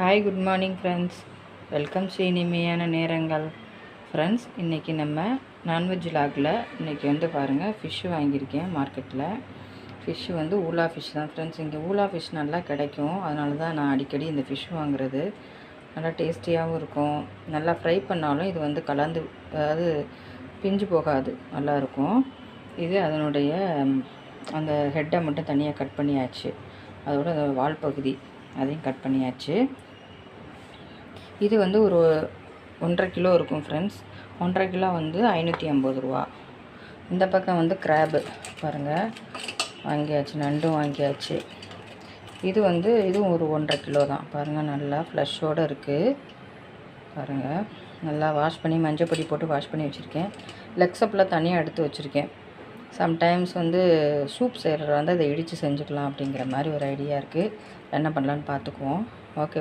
Hi good morning friends. Welcome Sri இனிமையான நேரங்கள். Friends, இன்றைக்கி நம்ம நான்வெஜ் லாகில் இன்றைக்கி வந்து பாருங்கள், ஃபிஷ்ஷு வாங்கியிருக்கேன் மார்க்கெட்டில். ஃபிஷ்ஷு வந்து ஊலா ஃபிஷ் தான் ஃப்ரெண்ட்ஸ். இங்கே ஊலா ஃபிஷ் நல்லா கிடைக்கும், அதனால தான் நான் அடிக்கடி இந்த ஃபிஷ் வாங்குறது. நல்லா டேஸ்டியாகவும் இருக்கும். நல்லா ஃப்ரை பண்ணாலும் இது வந்து கலந்து, அதாவது பிஞ்சு போகாது, நல்லாயிருக்கும். இது அதனுடைய அந்த ஹெட்டை மட்டும் தனியாக கட் பண்ணியாச்சு. அதோட வால் பகுதி அதையும் கட் பண்ணியாச்சு. இது வந்து ஒரு 1.5 கிலோ இருக்கும் ஃப்ரெண்ட்ஸ். 1.5 கிலோ வந்து 550 ரூபா. இந்த பக்கம் வந்து கிராபு பாருங்கள், வாங்கியாச்சு. நண்டும் வாங்கியாச்சு. இது வந்து இதுவும் ஒரு 1.5 கிலோ தான் பாருங்கள். நல்லா ஃப்ளஷோடு இருக்குது பாருங்கள். நல்லா வாஷ் பண்ணி மஞ்சள் பொடி போட்டு வாஷ் பண்ணி வச்சுருக்கேன். லெக்ஸ் அப்லாம் தனியாக எடுத்து வச்சுருக்கேன். சம்டைம்ஸ் வந்து சூப் செய்கிறத வந்து அதை இடித்து செஞ்சுக்கலாம் அப்படிங்கிற மாதிரி ஒரு ஐடியா இருக்குது. என்ன பண்ணலான்னு பார்த்துக்குவோம். ஓகே.